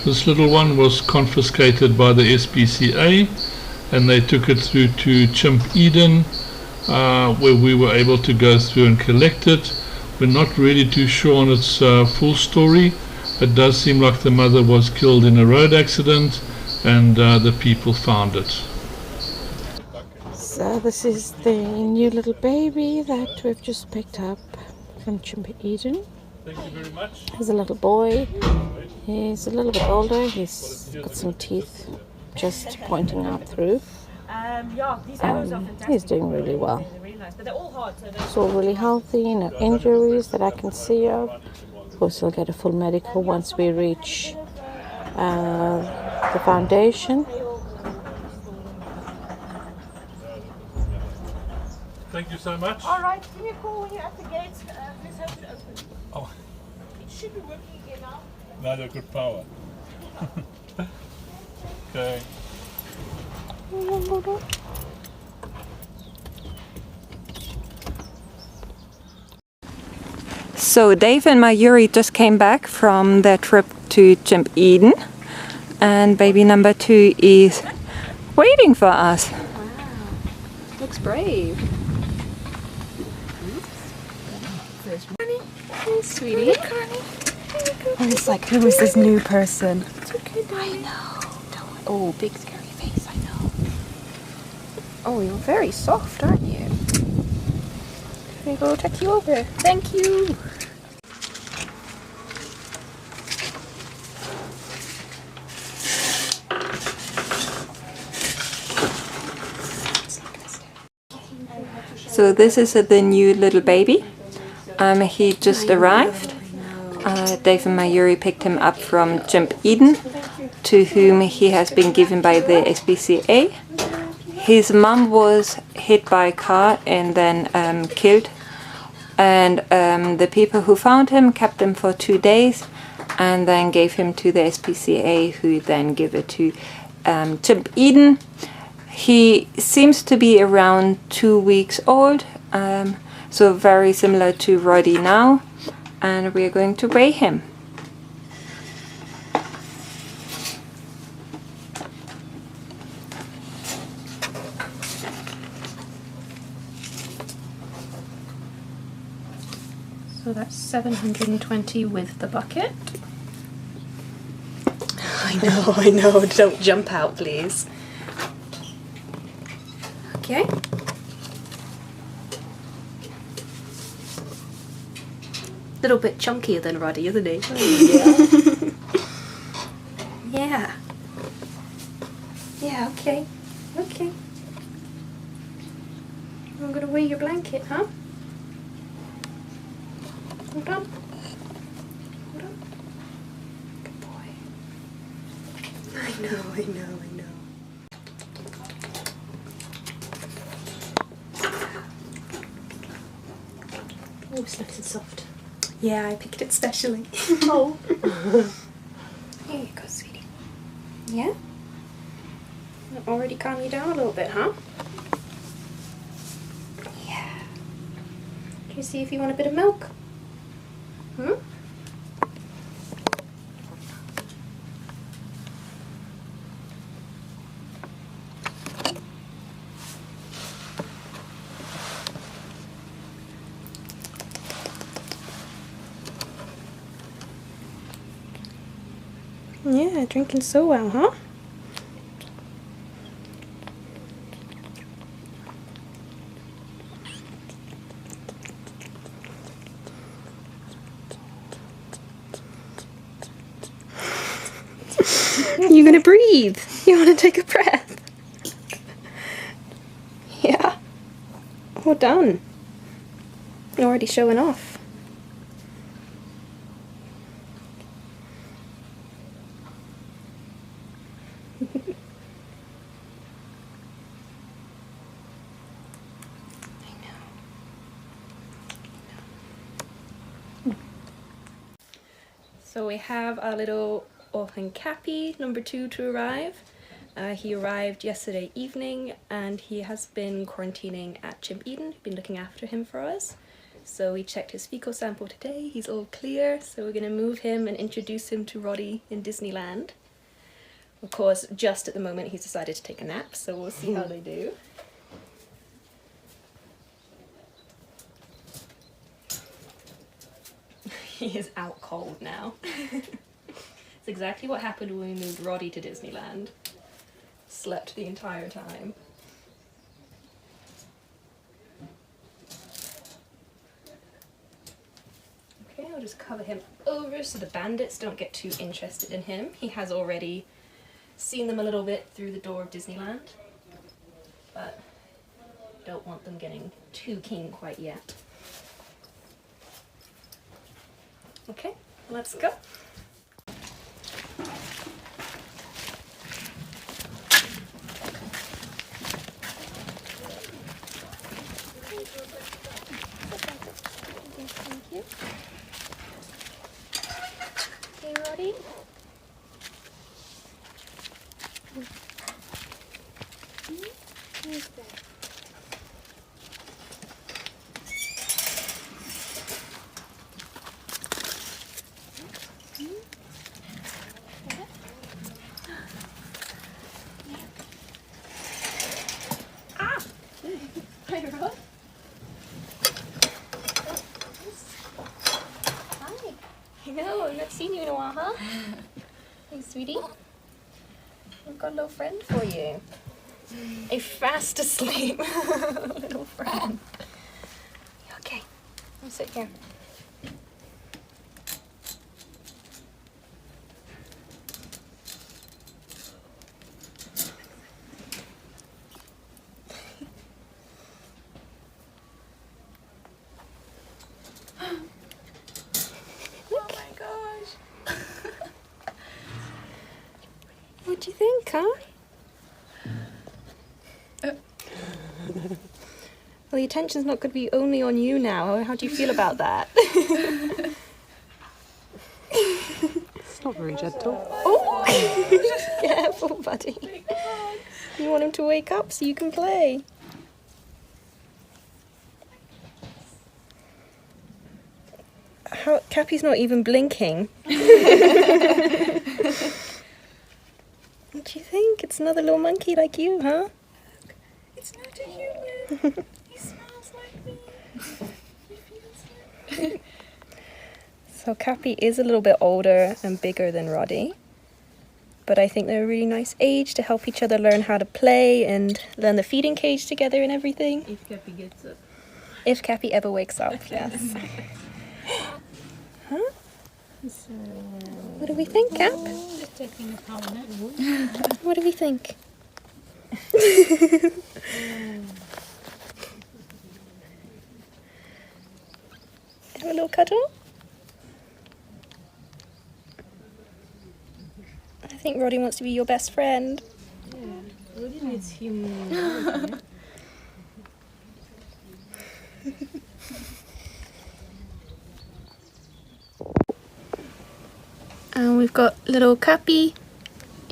This little one was confiscated by the SPCA and they took it through to Chimp Eden, where we were able to go through and collect it. We're not really too sure on its full story. It does seem like the mother was killed in a road accident and the people found it. So this is the new little baby that we've just picked up from Chimp Eden. Thank you very much. He's a little boy. He's a little bit older. He's got some teeth just pointing out through. He's doing really well. He's all really healthy, no injuries that I can see of. Of course, he'll get a full medical once we reach the foundation. Thank you so much. All right, give me a call when you're at the gates. Please have it open. Oh. It should be working again now. Now they've got power. Okay. So Dave and Mayuri just came back from their trip to Chimp Eden, and baby number 2 is waiting for us. Wow, looks brave. Hey, sweetie. I was like, who is this new person? It's okay, I know. Oh, big scary face, I know. Oh, you're very soft, aren't you? Let me go take you over. Thank you. So this is the new little baby. He just arrived. Dave and Mayuri picked him up from Chimp Eden, to whom he has been given by the SPCA. His mum was hit by a car and then killed, and the people who found him kept him for 2 days and then gave him to the SPCA, who then gave it to Chimp Eden. He seems to be around 2 weeks old, so very similar to Roddy now, and we are going to weigh him. So that's 720 with the bucket. I know. Don't jump out, please. Okay. Little bit chunkier than Roddy, isn't he? Yeah. Yeah. Yeah, okay. Okay. I'm gonna weigh your blanket, huh? Hold on. Hold on. Good boy. I know. Oh, it's nice and soft. Yeah, I picked it specially. Oh. Here you go, sweetie. Yeah? That already calm you down a little bit, huh? Yeah. Can you see if you want a bit of milk? Hmm? Yeah, drinking so well, huh? You're gonna breathe. You wanna take a breath? Yeah. Well done. You're already showing off. So we have our little orphan Cappy, number 2, to arrive. He arrived yesterday evening and he has been quarantining at Chimp Eden, been looking after him for us. So we checked his fecal sample today, he's all clear, so we're going to move him and introduce him to Roddy in Disneyland. Of course, just at the moment he's decided to take a nap, so we'll see how they do. He is out cold now. It's exactly what happened when we moved Roddy to Disneyland. Slept the entire time. Okay, I'll just cover him over so the bandits don't get too interested in him. He has already seen them a little bit through the door of Disneyland, but don't want them getting too keen quite yet. Okay, let's go. Thank you. Okay, Roddy. Who's that? Seen you in a while, huh? Hey, sweetie. I've got a little friend for you. A fast asleep little friend. You okay? I'll sit here. What do you think, huh? Well, the attention's not going to be only on you now. How do you feel about that? It's not very gentle. Oh! Careful, buddy. You want him to wake up so you can play. Cappy's not even blinking. What do you think? It's another little monkey like you, huh? It's not a human. He smells like me. He feels like me. So Cappy is a little bit older and bigger than Roddy, but I think they're a really nice age to help each other learn how to play and learn the feeding cage together and everything. If Cappy gets up. If Cappy ever wakes up, yes. Huh? What do we think, Cap? Just taking a power nap. What do we think? Have a little cuddle? I think Roddy wants to be your best friend. Yeah, Roddy needs human. And we've got little Cappy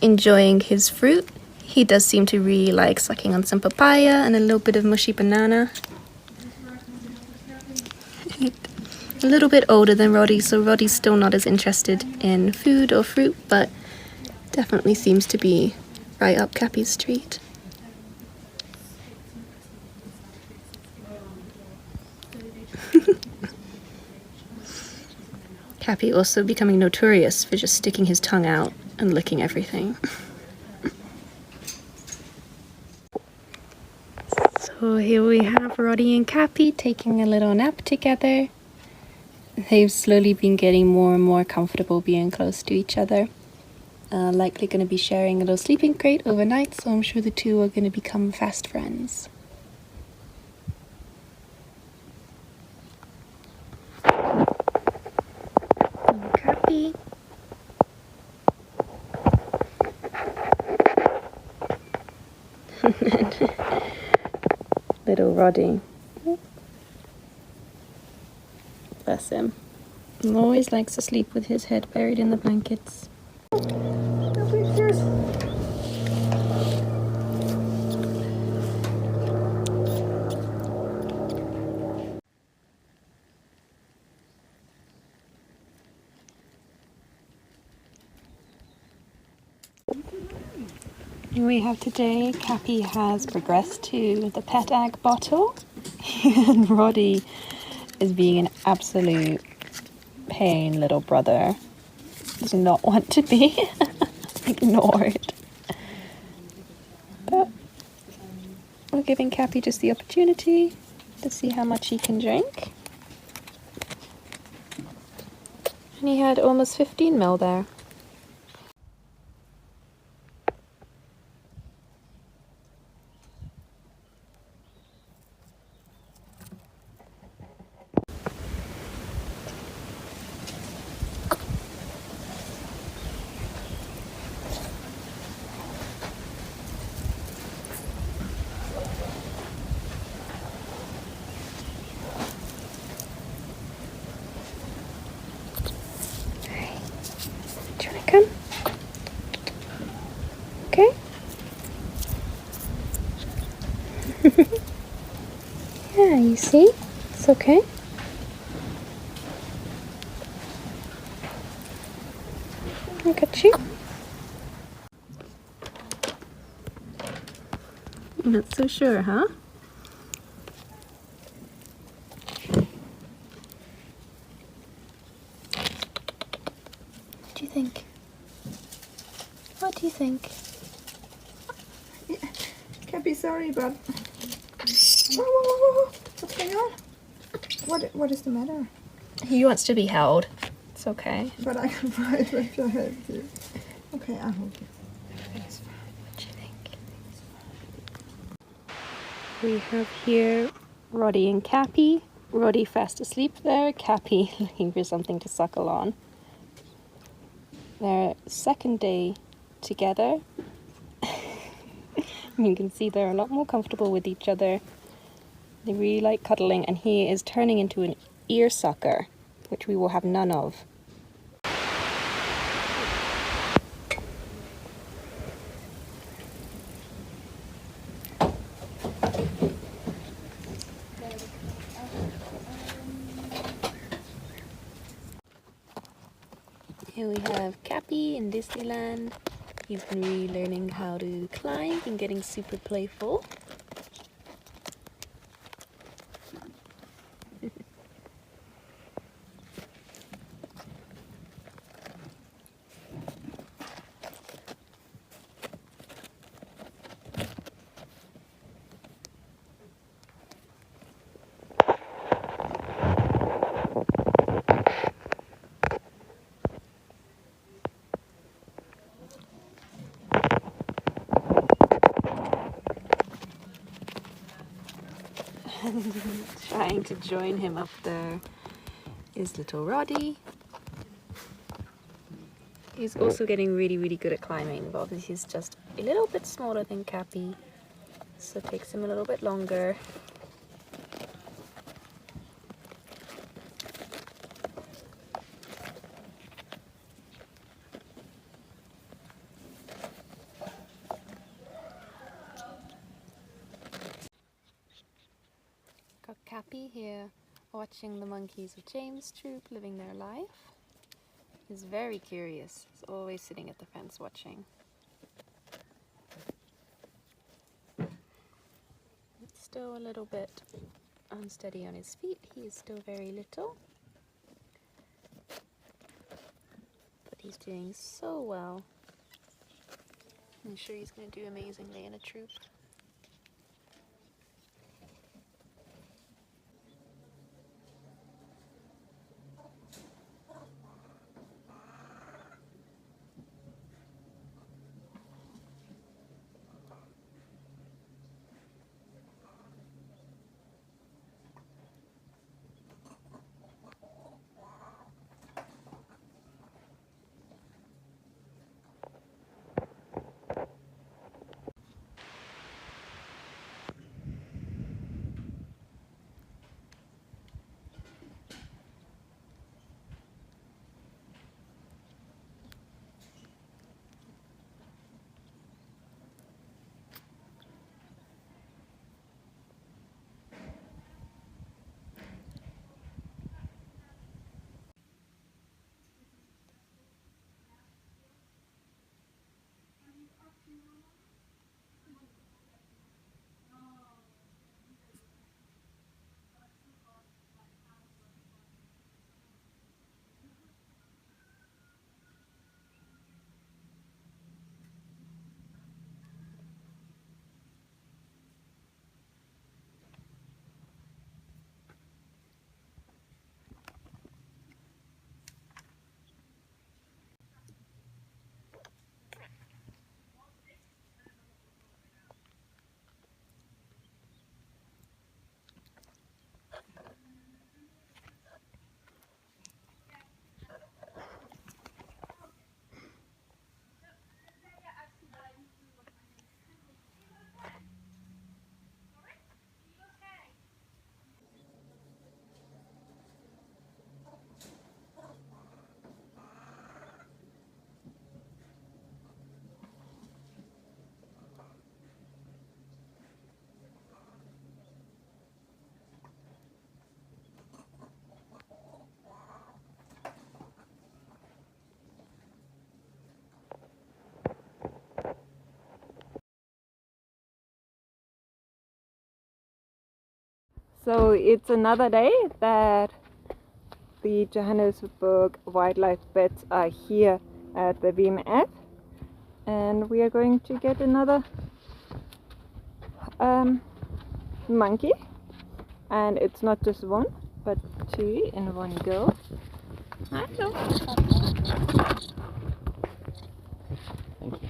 enjoying his fruit. He does seem to really like sucking on some papaya and a little bit of mushy banana. A little bit older than Roddy, so Roddy's still not as interested in food or fruit, but definitely seems to be right up Cappy's street. Cappy also becoming notorious for just sticking his tongue out and licking everything. So here we have Roddy and Cappy taking a little nap together. They've slowly been getting more and more comfortable being close to each other. Likely going to be sharing a little sleeping crate overnight, so I'm sure the two are going to become fast friends. Cappy. Little Roddy. Bless him. He always likes to sleep with his head buried in the blankets. Here we have today, Cappy has progressed to the pet ag bottle, and Roddy is being an absolute pain little brother. Does not want to be ignored. But we're giving Cappy just the opportunity to see how much he can drink. And he had almost 15 ml there. Do you want to come? Okay. Yeah, you see? It's okay. I got you. You're not so sure, huh? What do you think? What do you think? Cappy, sorry, but... Whoa, whoa, whoa, whoa. What's going on? What is the matter? He wants to be held. It's okay. But I can find if I help you. Okay, I hold you. It's fine. What do you think? We have here Roddy and Cappy. Roddy fast asleep there. Cappy looking for something to suckle on. Their second day together. You can see they're a lot more comfortable with each other. They really like cuddling, and he is turning into an ear sucker, which we will have none of. Here we have Cappy in Disneyland. He's been really learning how to climb and getting super playful. Trying to join him up there is little Roddy. He's also getting really, really good at climbing, but obviously he's just a little bit smaller than Cappy, so it takes him a little bit longer. Got Cappy here watching the monkeys of James' troop living their life. He's very curious. He's always sitting at the fence watching. It's still a little bit unsteady on his feet. He is still very little. But he's doing so well. I'm sure he's going to do amazingly in a troop. So it's another day that the Johannesburg wildlife vets are here at the VMF, and we are going to get another monkey, and it's not just one but two in one go. Hello. Thank you.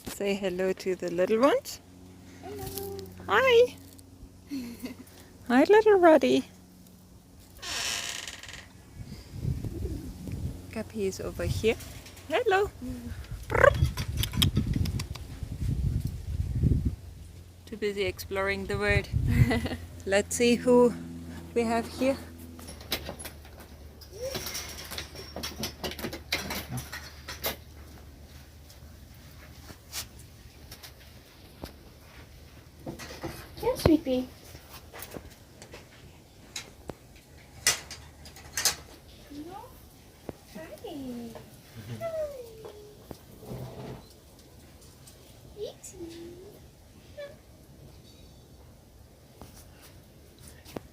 Say hello to the little ones. Hello. Hi. Hi, little Roddy. Cappy is over here. Hello. Too busy exploring the world. Let's see who we have here. Yeah, sweet bee.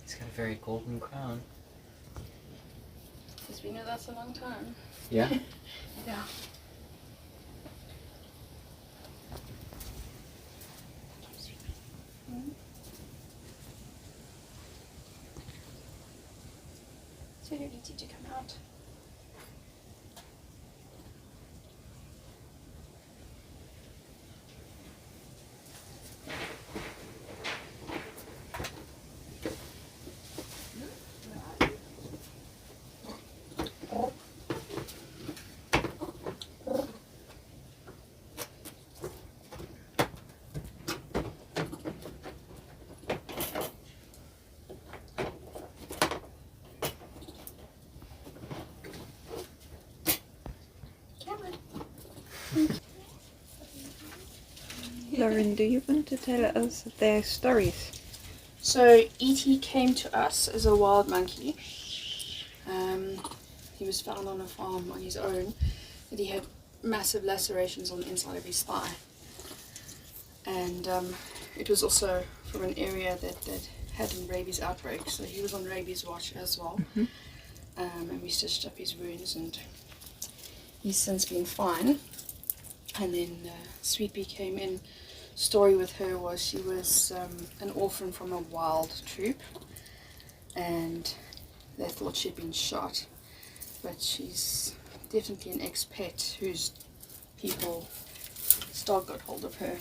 He's got a very golden crown. He's been with us a long time. Yeah? Yeah. So who needs you to come out? Lauren, do you want to tell us their stories? So E.T. came to us as a wild monkey. He was found on a farm on his own, but he had massive lacerations on the inside of his thigh. And it was also from an area that had a rabies outbreak, so he was on rabies watch as well. And we stitched up his wounds, and he's since been fine. And then Sweet Bee came in. Story with her was she was an orphan from a wild troop, and they thought she'd been shot, but she's definitely an ex-pet whose dog got hold of her,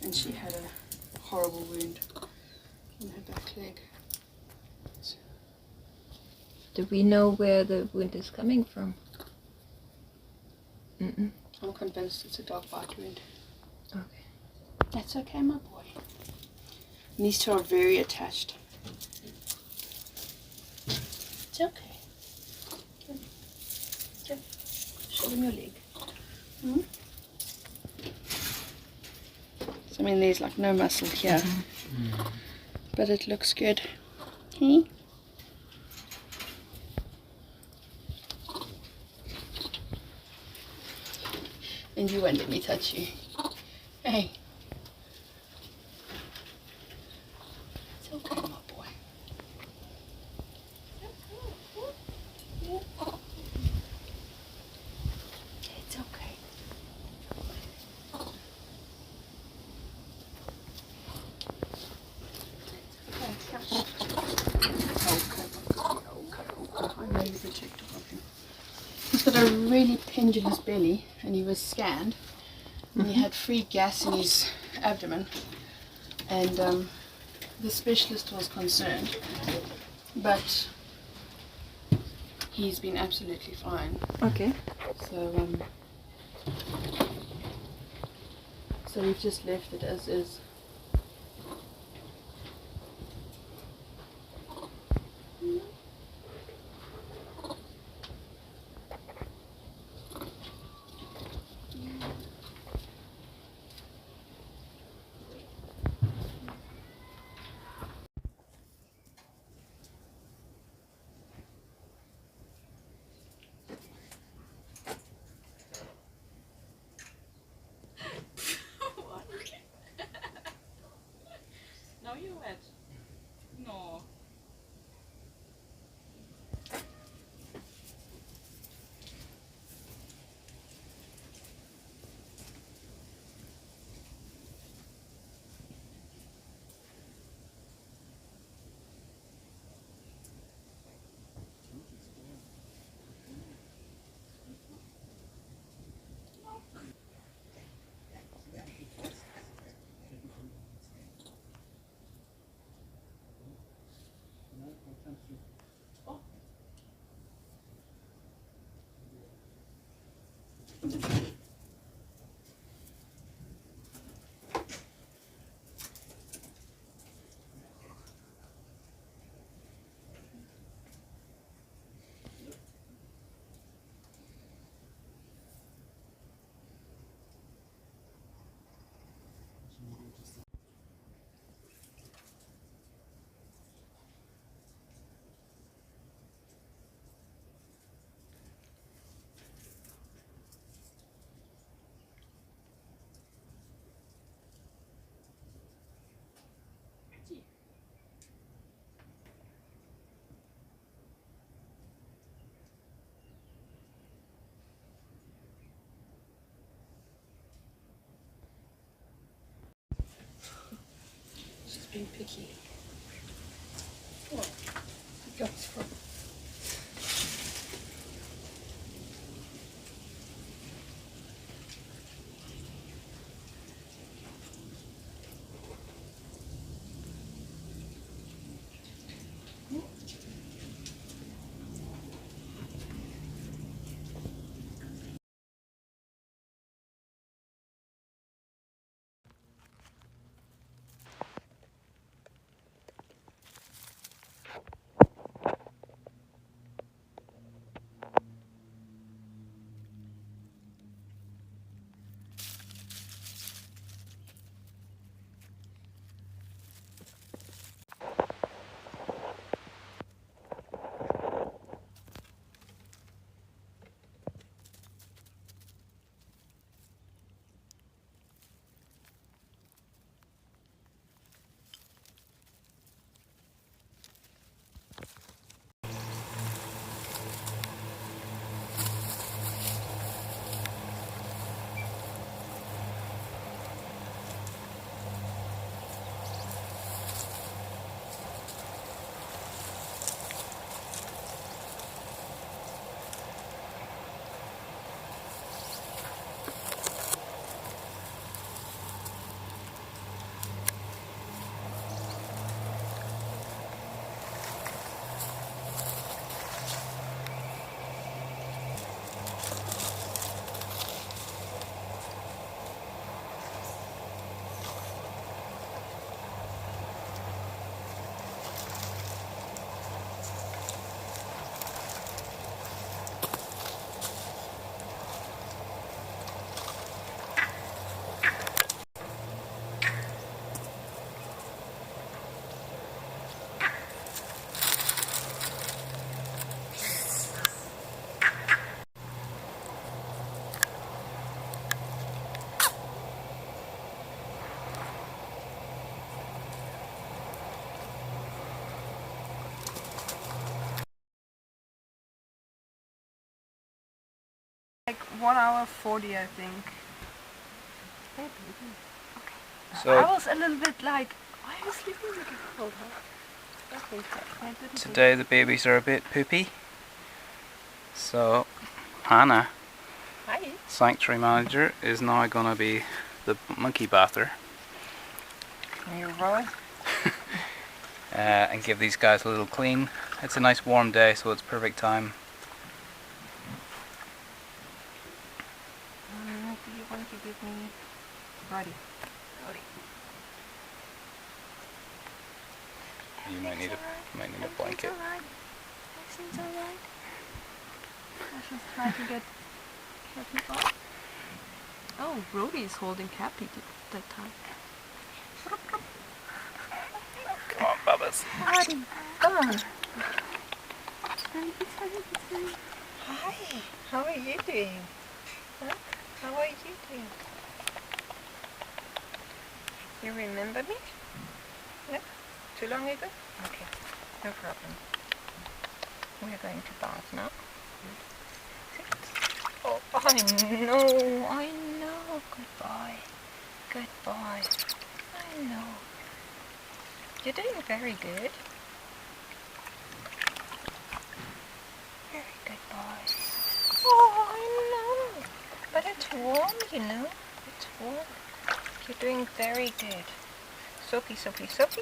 and she had a horrible wound in her back leg. So, Do we know where the wound is coming from? I'm convinced it's a dog bite wound. Okay. That's okay, my boy. And these two are very attached. It's okay. Good. Good. Show them your leg. So, I mean, there's like no muscle here, but it looks good. Okay. And you won't let me touch you. Hey. It's okay, my boy. It's okay. I raised the check dog of him. He's got a really pendulous belly, and he was scanned, and he had free gas in his abdomen, and the specialist was concerned, but he's been absolutely fine. Okay. So we've just left it as is. She's being picky. What? Guts from. Like 1 hour 40, I think. Okay. So I was a little bit like, why are you sleeping like a cold, huh? Okay, I didn't today the babies are a bit poopy. So Hannah, Hi. sanctuary manager, is now going to be the monkey bather You right? and give these guys a little clean. It's a nice warm day, so it's perfect time. Do you want to give me Roddy? You might need a blanket. Everything's alright. I should try to get Cappy off. Oh, Roddy is holding Cappy that time. Come on, Bubba's. Roddy, come on. Hi, how are you doing? Huh? How are you doing? You remember me? No? Too long ago? Okay, no problem. We're going to bath now. Oh, I know. Goodbye. Goodbye. I know. You're doing very good. Very good, boy. Oh, I know. But it's warm, you know. It's warm. You're doing very good. Soapy, soapy, soapy.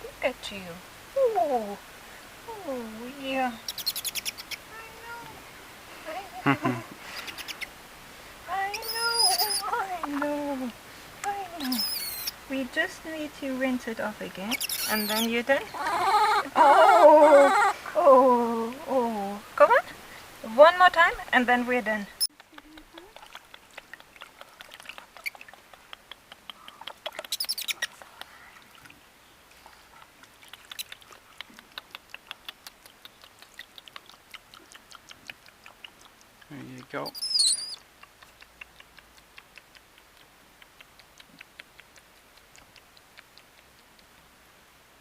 Look at you. Oh, yeah. I know. know. We just need to rinse it off again, and then you're done. Oh. Come on. One more time, and then we're done. There you go.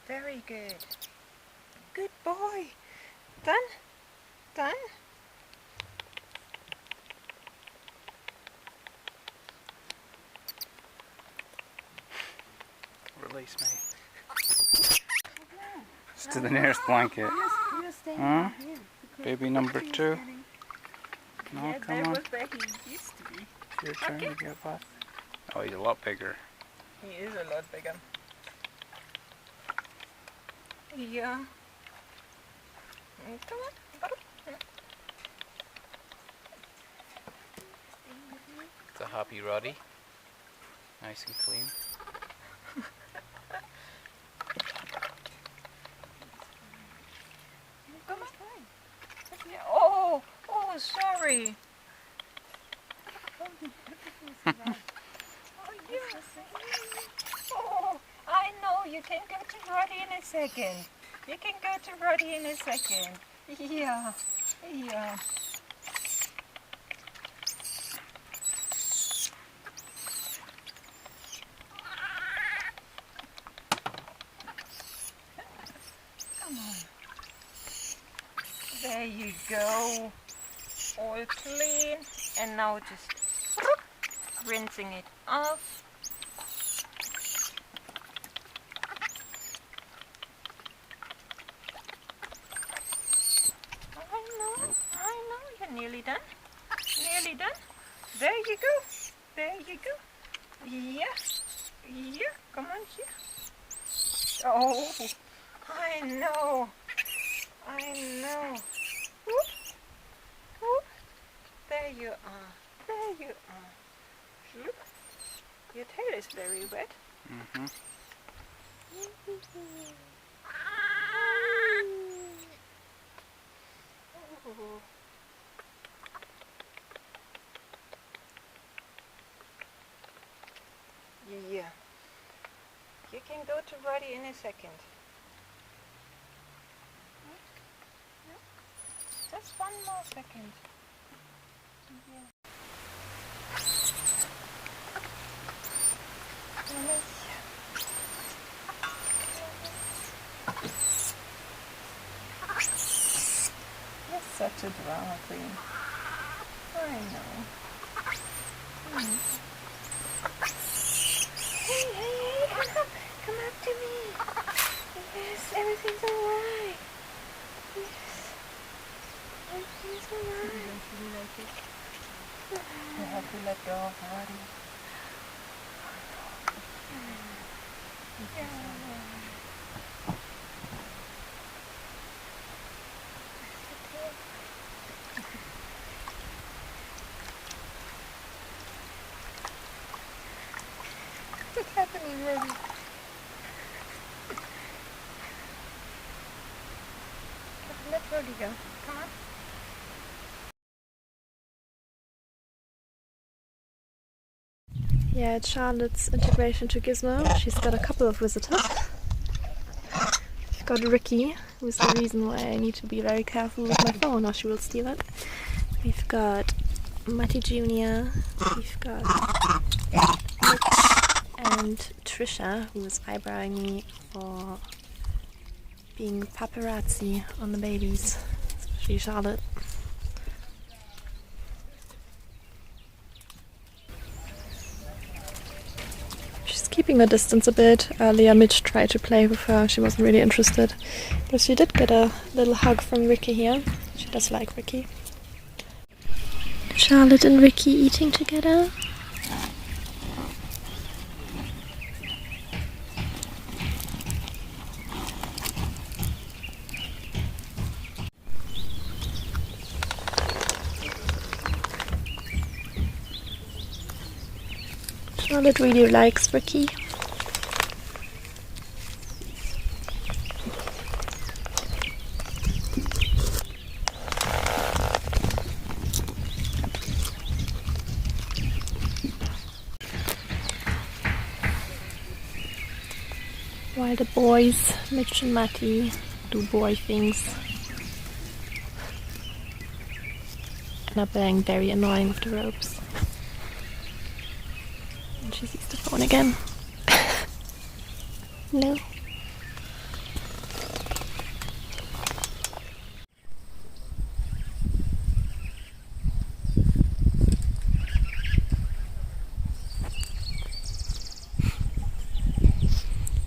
Very good. Good boy. Done? Done? Release me. It's to the nearest blanket. Huh? Baby number 2. No, come on. Where he used to be. It's your turn to get back. Oh, he's a lot bigger. He is a lot bigger. Yeah. Come on. It's a happy Roddy. Nice and clean. Come on. Oh, sorry. Oh, I know. You can go to Roddy in a second. You can go to Roddy in a second. Yeah. Come on. There you go. All clean. And now just rinsing it off. I know, you're nearly done. Nearly done. There you go. Yeah, come on here. Oh, I know. Whoop. There you are. Look, your tail is very wet. Mm-hmm. Oh. Yeah. You can go to Roddy in a second. Just one more second. Yeah. You're such a drama queen. I know. Hey, come up to me. Yes, everything's alright. Yes, everything's alright. You have to let go of Roddy. What's happening, Roddy? Let Roddy go. Come on. Yeah, it's Charlotte's integration to Gizmo. She's got a couple of visitors. We've got Ricky, who's the reason why I need to be very careful with my phone or she will steal it. We've got Matty Jr., we've got Mitch and Trisha, who is eyebrowing me for being paparazzi on the babies, especially Charlotte. Keeping her distance a bit. Earlier Mitch tried to play with her, she wasn't really interested. But she did get a little hug from Ricky here. She does like Ricky. Charlotte and Ricky eating together. Charlotte really likes Ricky. While the boys, Mitch and Matty, do boy things and are being very annoying with the ropes. And she sees the phone again. No.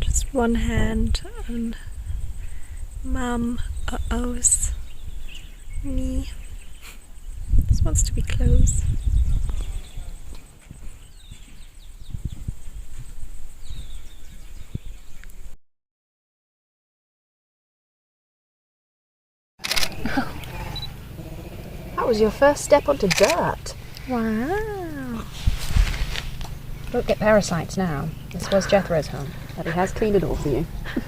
Just one hand on Mum uh-oh's knee. This wants to be close. That was your first step onto dirt. Wow. Don't get parasites now. This was Jethro's home, but he has cleaned it all for you. I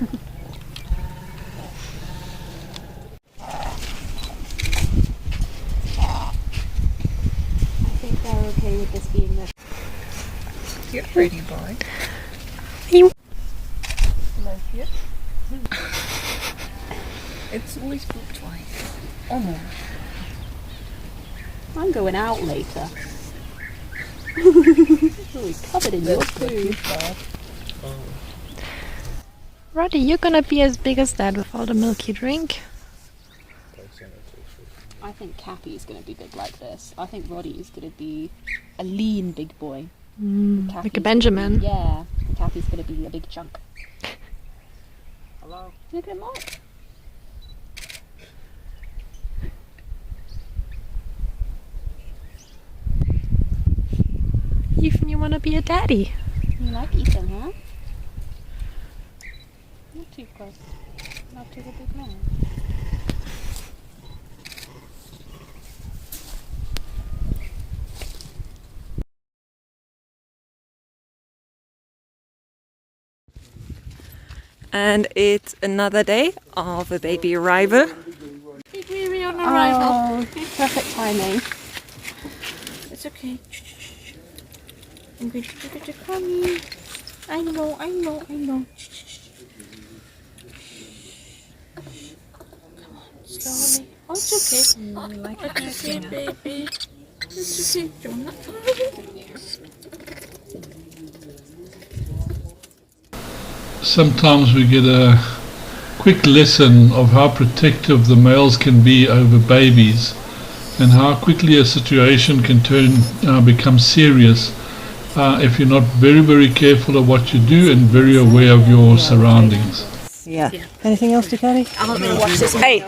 think they're okay with this being the... You're a pretty boy. You. Love you. It's always booked twice. Or more. I'm going out later. Really covered in your food. Roddy, you're gonna be as big as Dad with all the milk you drink. I think Cappy is going to be big like this. I think Roddy is going to be a lean big boy. Like a Benjamin. Yeah, Cappy's going to be a big chunk. Hello. Look at Mark. Ethan, you wanna be a daddy? You like Ethan, huh? Not too close. Not to the big man. And it's another day of a baby arrival. Big baby on arrival. Perfect timing. It's okay. I'm going to give it a crummy. I know. Come on, slowly. Oh, it's okay. It's okay, baby. It's okay, Jonah. Sometimes we get a quick lesson of how protective the males can be over babies and how quickly a situation can become serious if you're not very, very careful of what you do and very aware of your surroundings. Yeah. Anything else to carry? I'm going to watch this. Hey!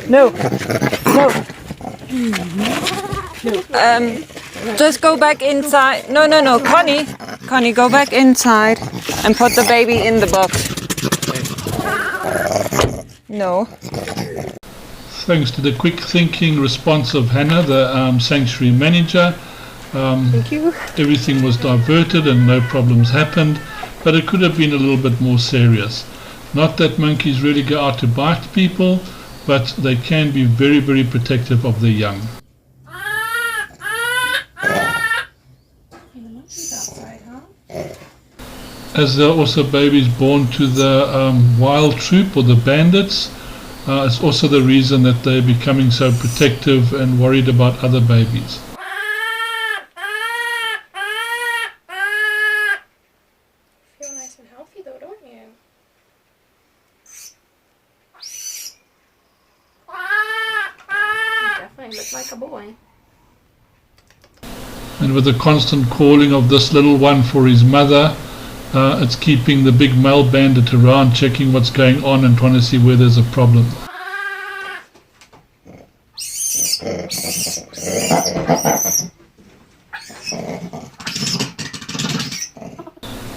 No. Just go back inside. No. Connie, go back inside and put the baby in the box. No. Thanks to the quick thinking response of Hannah, the sanctuary manager, Thank you. everything was diverted and no problems happened, but it could have been a little bit more serious. Not that monkeys really go out to bite people, but they can be very, very protective of their young. As there are also babies born to the wild troop or the bandits, it's also the reason that they're becoming so protective and worried about other babies. Feel nice and healthy though, don't you? You definitely look like a boy. And with the constant calling of this little one for his mother, it's keeping the big male bandit around, checking what's going on and trying to see where there's a problem.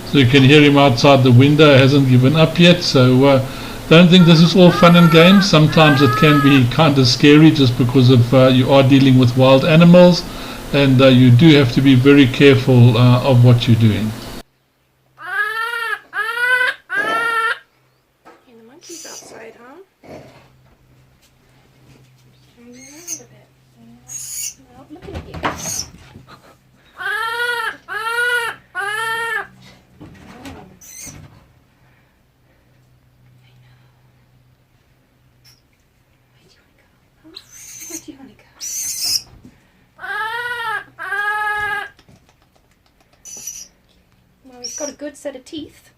So you can hear him outside the window. He hasn't given up yet, so Don't think this is all fun and games. Sometimes it can be kind of scary just because of you are dealing with wild animals, and you do have to be very careful of what you're doing. And the monkey's outside, huh? Turn you around a bit. Well, look at you. Where do you want to go? Well, he's got a good set of teeth.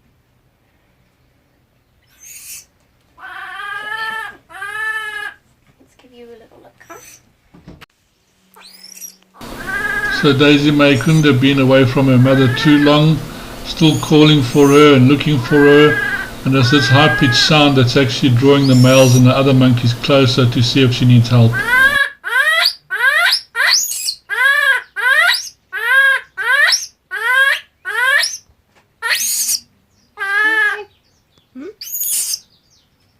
Let's give you a little look, huh? So Daisy May couldn't have been away from her mother too long, still calling for her and looking for her, and there's this high-pitched sound that's actually drawing the males and the other monkeys closer to see if she needs help.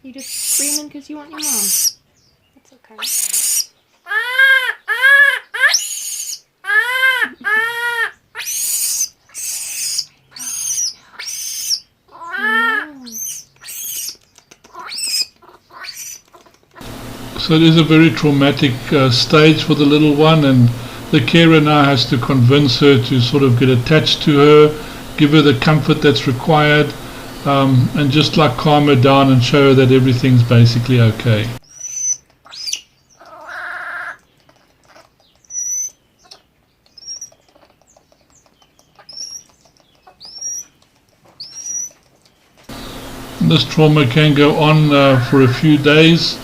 You just screaming because you want your mom. That's okay. So it is a very traumatic stage for the little one, and the carer now has to convince her to sort of get attached to her, give her the comfort that's required, and just like calm her down and show her that everything's basically okay. This trauma can go on for a few days,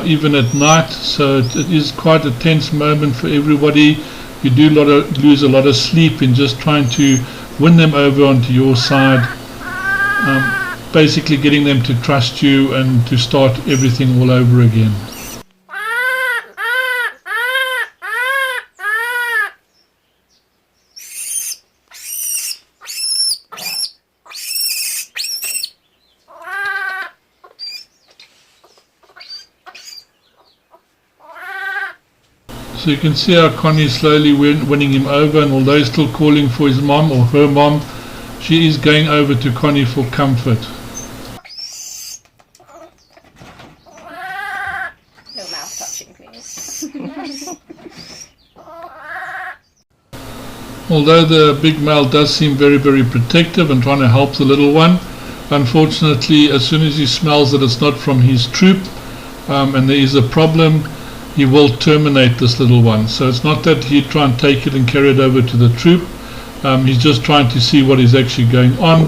even at night, so it is quite a tense moment for everybody. You do lose a lot of sleep in just trying to win them over onto your side, basically getting them to trust you and to start everything all over again. So you can see how Connie's slowly winning him over, and although he's still calling for his mom or her mom, she is going over to Connie for comfort. No mouth touching, please. Although the big male does seem very, very protective and trying to help the little one, unfortunately, as soon as he smells that it's not from his troop and there is a problem, he will terminate this little one. So it's not that he'd try and take it and carry it over to the troop. He's just trying to see what is actually going on,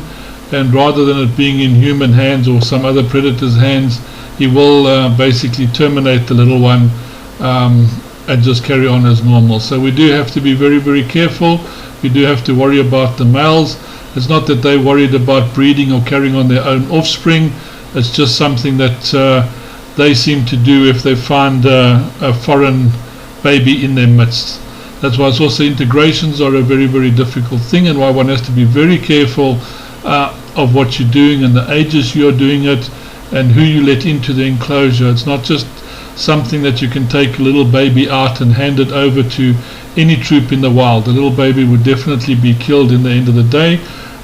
and rather than it being in human hands or some other predator's hands, he will basically terminate the little one and just carry on as normal. So we do have to be very, very careful. We do have to worry about the males. It's not that they're worried about breeding or carrying on their own offspring. It's just something that they seem to do if they find a foreign baby in their midst. That's why it's also integrations are a very, very difficult thing, and why one has to be very careful of what you're doing and the ages you're doing it and who you let into the enclosure. It's not just something that you can take a little baby out and hand it over to any troop in the wild. The little baby would definitely be killed in the end of the day,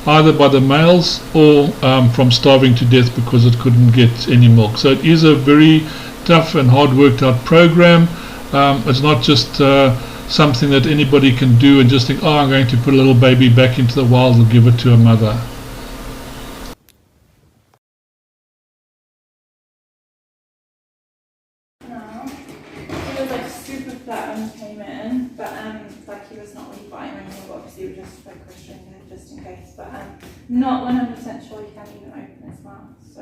either by the males or from starving to death because it couldn't get any milk. So it is a very tough and hard worked out program. It's not just something that anybody can do and just think, oh, I'm going to put a little baby back into the wild and give it to a mother. No, he was like super flat when he came in, but like he was not really biting or anything, but obviously we were just like restraining him just in case, but not 100% sure he can't even open his mouth, so,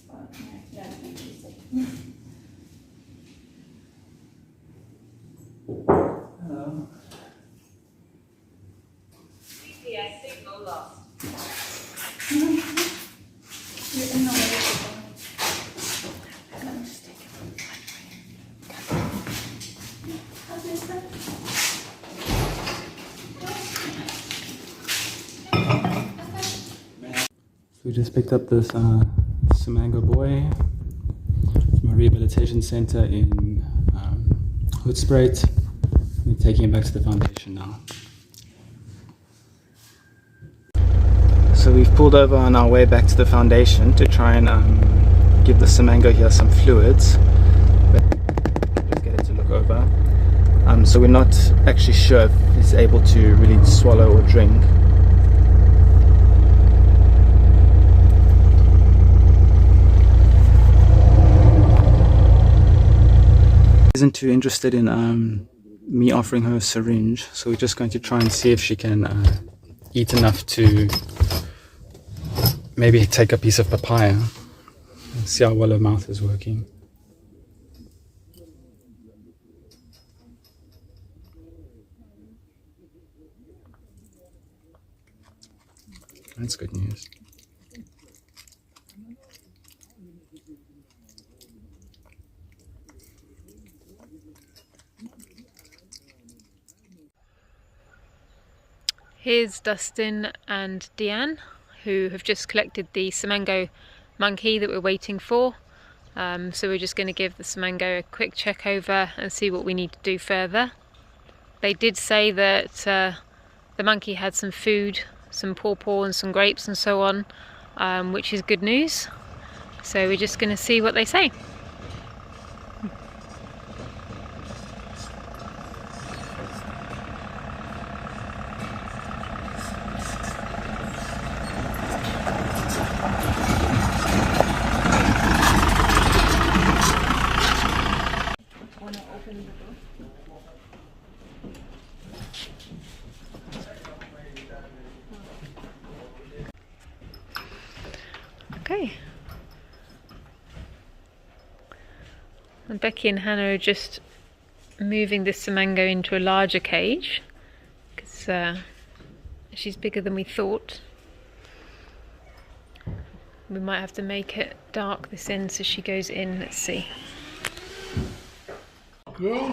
but yeah, I think he's safe. Hello. GPS signal lost. You're in the way. Let me just take it. How's this then? So we just picked up this Samango boy from a rehabilitation center in Hoedspruit. We're taking him back to the foundation now. So we've pulled over on our way back to the foundation to try and give the Samango here some fluids. Just get it to look over. So we're not actually sure if he's able to really swallow or drink. Isn't too interested in me offering her a syringe, so we're just going to try and see if she can eat enough to maybe take a piece of papaya and see how well her mouth is working. That's good news. Here's Dustin and Deanne, who have just collected the Samango monkey that we're waiting for. So we're just going to give the Samango a quick check over and see what we need to do further. They did say that the monkey had some food, some pawpaw and some grapes and so on, which is good news. So we're just going to see what they say. Okay. And Becky and Hannah are just moving this Samango into a larger cage because she's bigger than we thought. We might have to make it dark this end so she goes in. Let's see. Girl,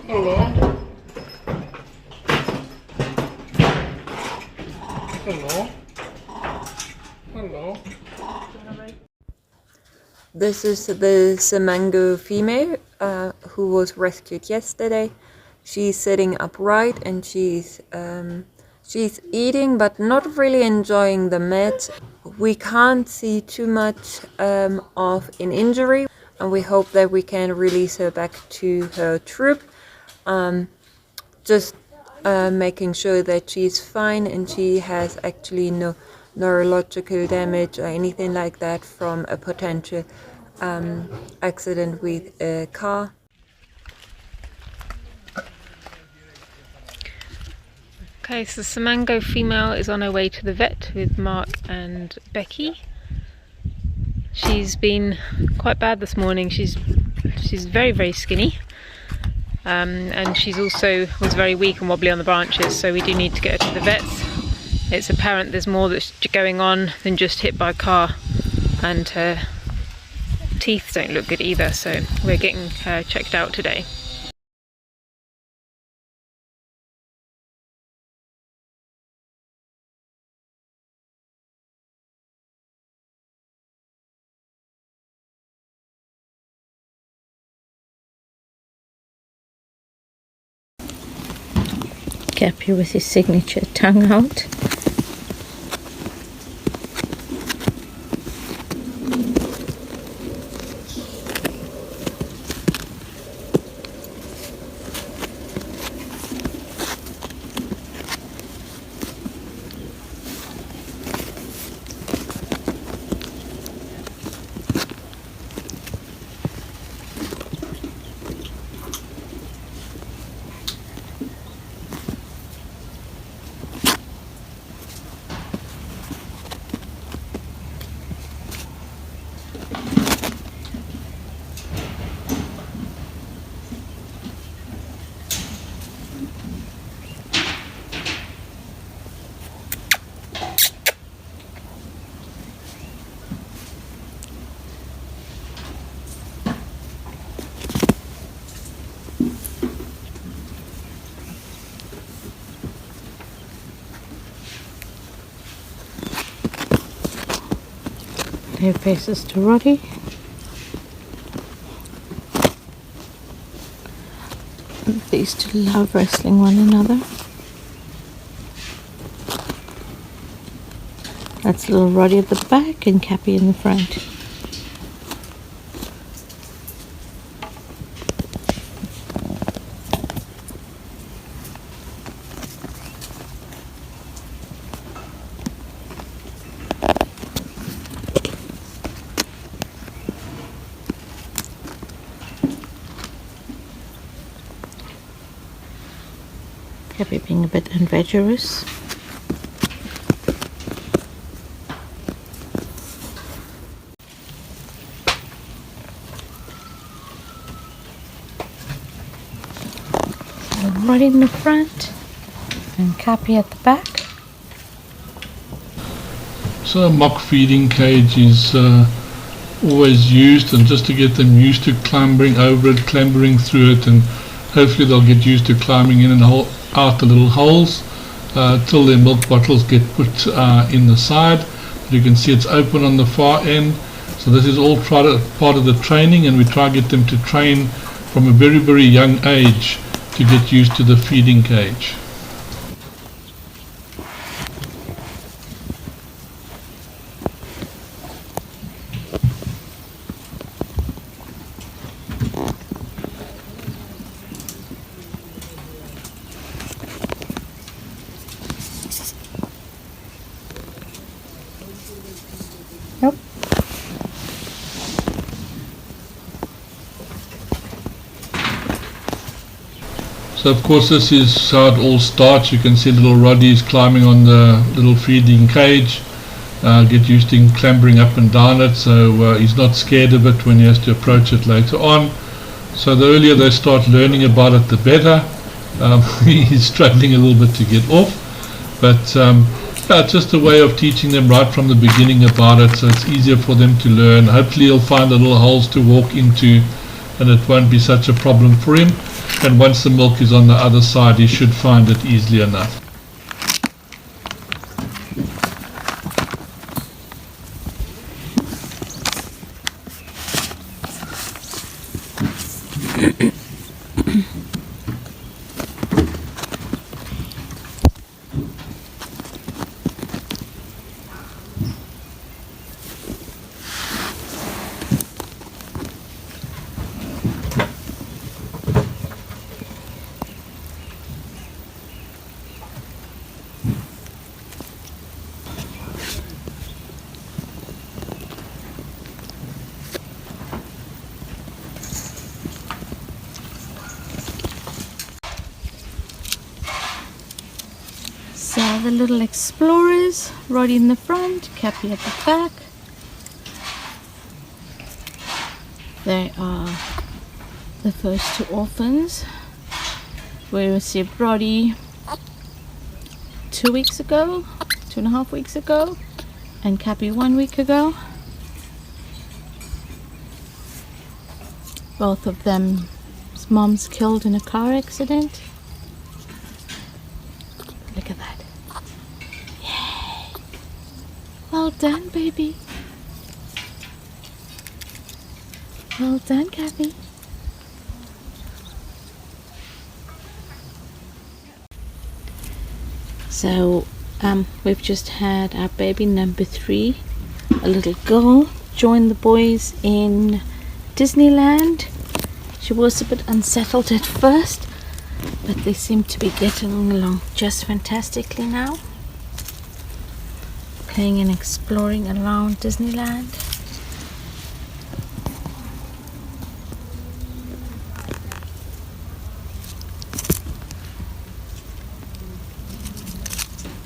hello. Hello. Hello. This is the Samango female who was rescued yesterday. She's sitting upright and she's eating but not really enjoying the meds. We can't see too much of an injury, and we hope that we can release her back to her troop. Just making sure that she's fine and she has actually no neurological damage or anything like that from a potential accident with a car. Okay, so Samango female is on her way to the vet with Mark and Becky. She's been quite bad this morning. She's very, very skinny. And she's also was very weak and wobbly on the branches, so we do need to get her to the vets. It's apparent there's more that's going on than just hit by a car, and her teeth don't look good either, so we're getting her checked out today. Cappy with his signature tongue out. Here faces to Roddy. They used to love wrestling one another. That's little Roddy at the back and Cappy in the front. Cappy being a bit adventurous. Roddy in the front and Cappy at the back. So a mock feeding cage is always used, and just to get them used to clambering over it, clambering through it, and hopefully they'll get used to climbing in and out the little holes till their milk bottles get put in the side. But you can see it's open on the far end. So this is all part of the training, and we try to get them to train from a very, very young age to get used to the feeding cage. Nope. So of course this is how it all starts. You can see little Roddy is climbing on the little feeding cage, get used to clambering up and down it, so he's not scared of it when he has to approach it later on. So the earlier they start learning about it, the better. He's struggling a little bit to get off, but yeah, it's just a way of teaching them right from the beginning about it, so it's easier for them to learn. Hopefully he'll find little holes to walk into and it won't be such a problem for him. And once the milk is on the other side, he should find it easily enough. So the little explorers, Roddy in the front, Cappy at the back. They are the first two orphans. We received Roddy 2 weeks ago, 2.5 weeks ago, and Cappy 1 week ago. Both of them, mom's killed in a car accident. Look at that. Yay! Well done, baby. Well done, Cappy. So, we've just had our baby number 3, a little girl, join the boys in Disneyland. She was a bit unsettled at first, but they seem to be getting along just fantastically now. Playing and exploring around Disneyland.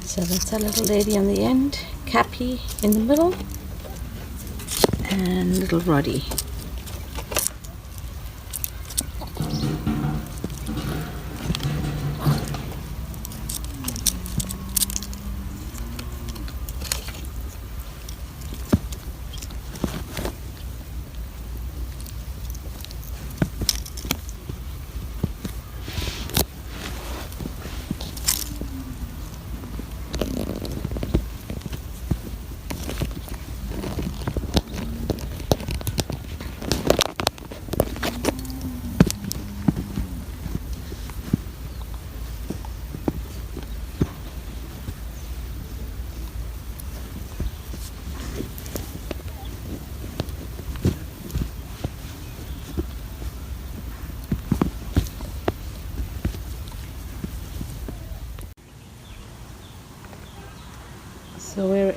So that's our little lady on the end, Cappy in the middle, and little Roddy.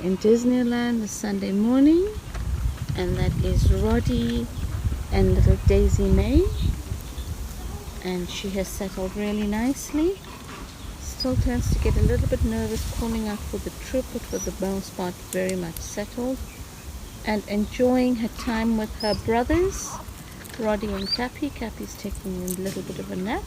in Disneyland this Sunday morning, and that is Roddy and little Daisy May, and she has settled really nicely. Still tends to get a little bit nervous calling out for the trip, but for the most part very much settled and enjoying her time with her brothers, Roddy and Cappy. Cappy's taking a little bit of a nap.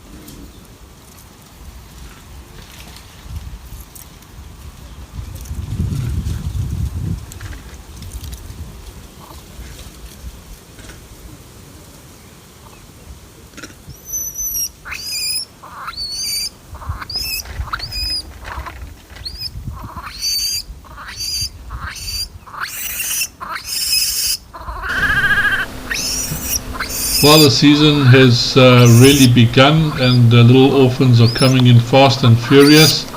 Well, the season has really begun, and the little orphans are coming in fast and furious.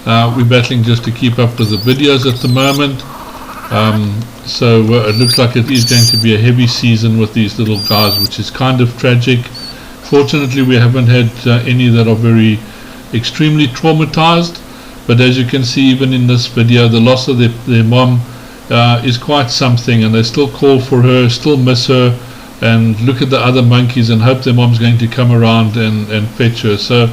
We're battling just to keep up with the videos at the moment. So it looks like it is going to be a heavy season with these little guys, which is kind of tragic. Fortunately, we haven't had any that are very extremely traumatized, but as you can see, even in this video, the loss of their mom is quite something, and they still call for her, still miss her, and look at the other monkeys and hope their mom's going to come around and fetch her. So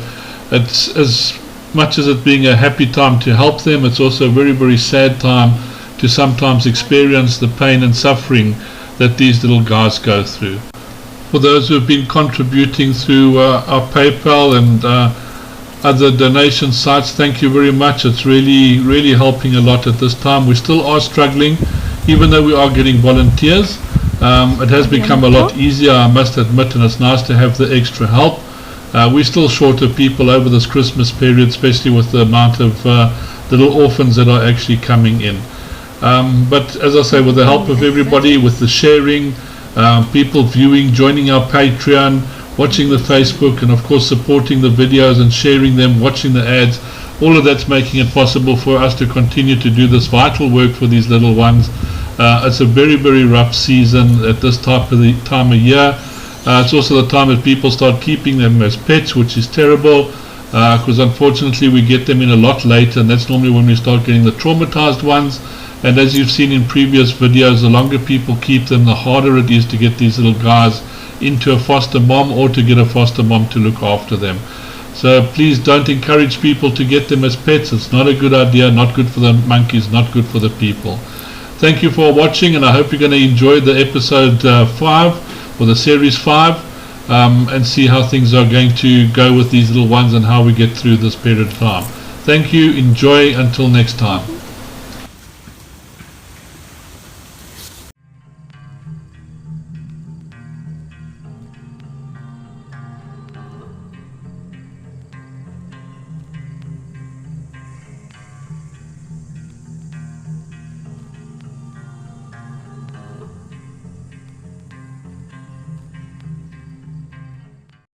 it's, as much as it being a happy time to help them, it's also a very, very sad time to sometimes experience the pain and suffering that these little guys go through. For those who have been contributing through our PayPal and other donation sites, thank you very much. It's really, really helping a lot at this time. We still are struggling, even though we are getting volunteers. It has become a lot easier, I must admit, and it's nice to have the extra help. We're still short of people over this Christmas period, especially with the amount of little orphans that are actually coming in. But as I say, with the help of everybody, with the sharing, people viewing, joining our Patreon, watching the Facebook, and of course supporting the videos and sharing them, watching the ads, all of that's making it possible for us to continue to do this vital work for these little ones. It's a very, very rough season at this time of year. It's also the time that people start keeping them as pets, which is terrible, because unfortunately we get them in a lot later, and that's normally when we start getting the traumatized ones. And as you've seen in previous videos, the longer people keep them, the harder it is to get these little guys into a foster mom, or to get a foster mom to look after them. So please don't encourage people to get them as pets. It's not a good idea, not good for the monkeys, not good for the people. Thank you for watching, and I hope you're going to enjoy the episode 5, or the series 5, and see how things are going to go with these little ones and how we get through this period of time. Thank you, enjoy, until next time.